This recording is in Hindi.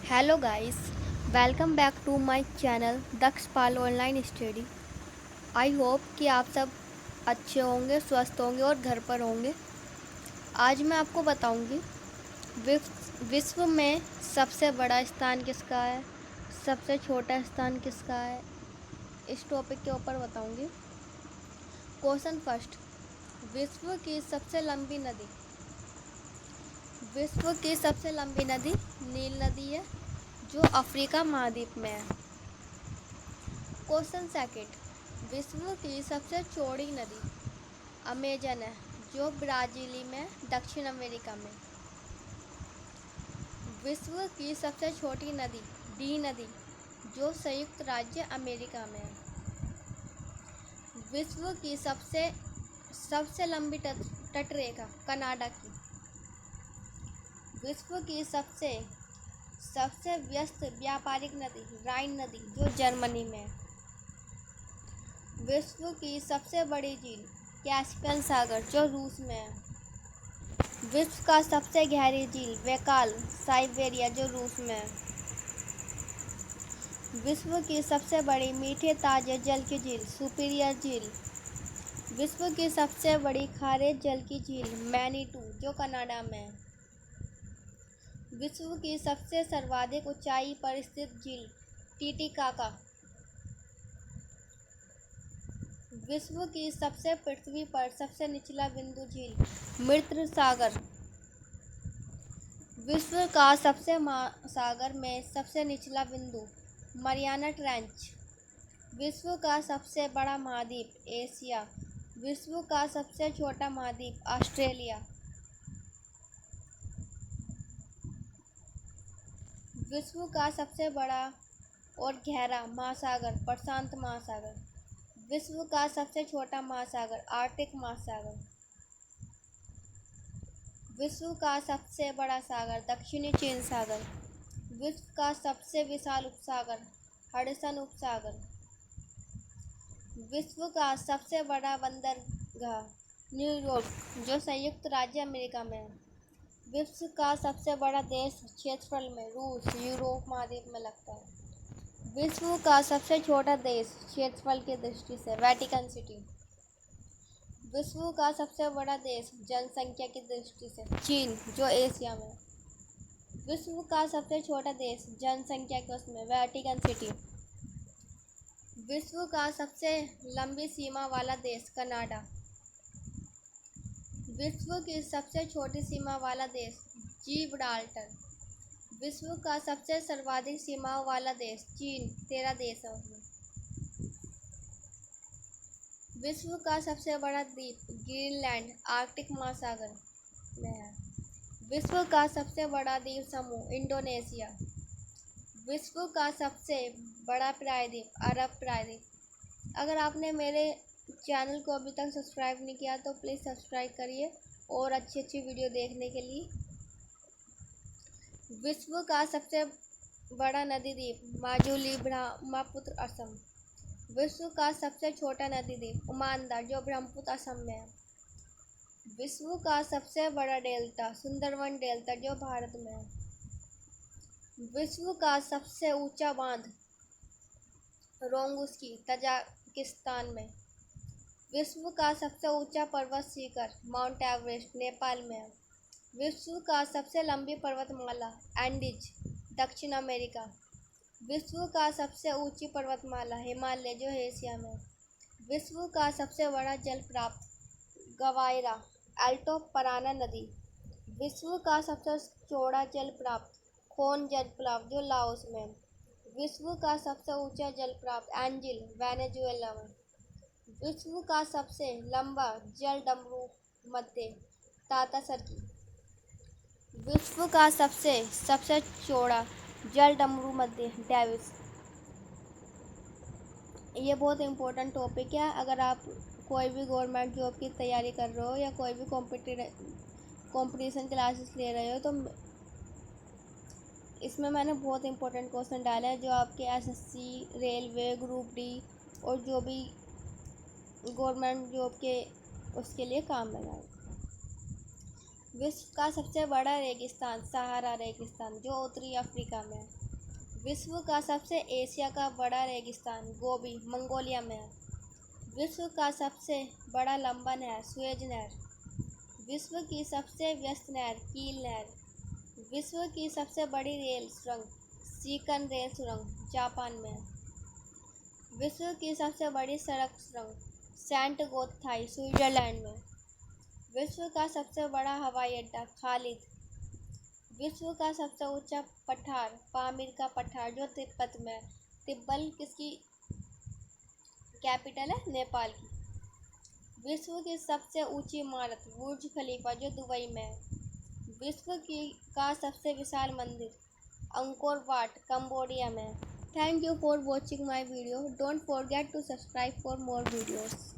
Hello guys, welcome back to my channel Daksh Pal online study. I hope कि आप सब अच्छे होंगे, स्वस्थ होंगे और घर पर होंगे। आज मैं आपको बताऊंगी विश्व में सबसे बड़ा स्थान किसका है, सबसे छोटा स्थान किसका है। इस टॉपिक के ऊपर बताऊंगी। क्वेश्चन फर्स्ट, विश्व की सबसे लंबी नदी। विश्व की सबसे लंबी नदी नील नदी है, जो अफ्रीका महाद्वीप में है। क्वेश्चन सेकंड, विश्व की सबसे चौड़ी नदी अमेजन है, जो ब्राज़ील में दक्षिण अमेरिका में। विश्व की सबसे छोटी नदी डी नदी, जो संयुक्त राज्य अमेरिका में है। विश्व की सबसे सबसे लंबी तटरेखा कनाडा की। विश्व की सबसे सबसे व्यस्त व्यापारिक नदी राइन नदी, जो जर्मनी में है। विश्व की सबसे बड़ी झील कैस्पियन सागर, जो रूस में है। विश्व का सबसे गहरी झील बैकाल साइबेरिया, जो रूस में है। विश्व की सबसे बड़ी मीठे ताजे जल की झील सुपीरियर झील। विश्व की सबसे बड़ी खारे जल की झील मैनीटू, जो कनाडा में है। विश्व की सबसे सर्वाधिक ऊंचाई पर स्थित झील टीटीकाका। विश्व की सबसे पृथ्वी पर सबसे निचला बिंदु झील मृत सागर। विश्व का सबसे महासागर में सबसे निचला बिंदु मरियाना ट्रेंच। विश्व का सबसे बड़ा महाद्वीप एशिया। विश्व का सबसे छोटा महाद्वीप ऑस्ट्रेलिया। विश्व का सबसे बड़ा और गहरा महासागर प्रशांत महासागर। विश्व का सबसे छोटा महासागर आर्कटिक महासागर। विश्व का सबसे बड़ा सागर दक्षिणी चीन सागर। विश्व का सबसे विशाल उपसागर हडसन उपसागर। विश्व का सबसे बड़ा बंदरगाह न्यूयॉर्क, जो संयुक्त राज्य अमेरिका में है। विश्व का सबसे बड़ा देश क्षेत्रफल में रूस, यूरोप महाद्वीप में लगता है। विश्व का सबसे छोटा देश क्षेत्रफल की दृष्टि से वेटिकन सिटी। विश्व का सबसे बड़ा देश जनसंख्या की दृष्टि से चीन, जो एशिया में है। विश्व का सबसे छोटा देश जनसंख्या के उसमें वेटिकन सिटी। विश्व का सबसे लंबी सीमा वाला देश कनाडा। विश्व की सबसे छोटी सीमा वाला देश जिब्राल्टर। विश्व का सबसे सर्वाधिक सीमाओं वाला देश चीन, 13 देश है उसमें। विश्व का सबसे बड़ा द्वीप ग्रीनलैंड आर्कटिक महासागर में है। विश्व का सबसे बड़ा द्वीप समूह इंडोनेशिया। विश्व का सबसे बड़ा प्रायद्वीप अरब प्रायद्वीप। अगर आपने मेरे चैनल को अभी तक सब्सक्राइब नहीं किया तो प्लीज़ सब्सक्राइब करिए और अच्छी अच्छी वीडियो देखने के लिए। विश्व का सबसे बड़ा नदी द्वीप माजुली ब्रह्मपुत्र असम। विश्व का सबसे छोटा नदी द्वीप उमानदार, जो ब्रह्मपुत्र असम में है। विश्व का सबसे बड़ा डेल्टा सुंदरवन डेल्टा, जो भारत में है। विश्व का सबसे ऊंचा बांध रोंगुस्की, तजाकिस्तान में। विश्व का सबसे ऊंचा पर्वत शिखर माउंट एवरेस्ट, नेपाल में है। विश्व का सबसे लंबी पर्वतमाला एंडीज, दक्षिण अमेरिका। विश्व का सबसे ऊंची पर्वतमाला हिमालय, जो एशिया में है। विश्व का सबसे बड़ा जलप्रपात गवायरा एल्टो पराना नदी। विश्व का सबसे चौड़ा जलप्रपात खोन जलप्रपात, जो लाओस में है। विश्व का सबसे ऊंचा जलप्रपात एंजिल, वेनेजुएला में। विश्व का सबसे लंबा जल डमरू मध्य तातासरकी। विश्व का सबसे सबसे चौड़ा जल डमरू मध्य डेविस। ये बहुत इम्पोर्टेंट टॉपिक है। अगर आप कोई भी गवर्नमेंट जॉब की तैयारी कर रहे हो या कोई भी कंपटीशन क्लासेस ले रहे हो तो इसमें मैंने बहुत इम्पोर्टेंट क्वेश्चन डाले हैं, जो आपके एसएससी, रेलवे, ग्रुप डी और जो भी गवर्नमेंट जॉब के उसके लिए काम में आए। विश्व का सबसे बड़ा रेगिस्तान सहारा रेगिस्तान जो उत्तरी अफ्रीका में है। विश्व का सबसे एशिया का बड़ा रेगिस्तान गोबी मंगोलिया में है। विश्व का सबसे बड़ा लंबा नहर सुएज नहर। विश्व की सबसे व्यस्त नहर कील नहर। विश्व की सबसे बड़ी रेल सुरंग सीकन रेल सुरंग जापान में है। विश्व की सबसे बड़ी सड़क सुरंग सेंट गोथाई स्विट्जरलैंड में। विश्व का सबसे बड़ा हवाई अड्डा खालिद। विश्व का सबसे ऊंचा पठार पामीर का पठार जो तिब्बत में है। तिब्बत किसकी कैपिटल है? नेपाल की। विश्व की सबसे ऊंची इमारत बुर्ज खलीफा जो दुबई में है। विश्व की का सबसे विशाल मंदिर अंकोर वाट कंबोडिया में है। Thank you for watching my video. Don't forget to subscribe for more videos.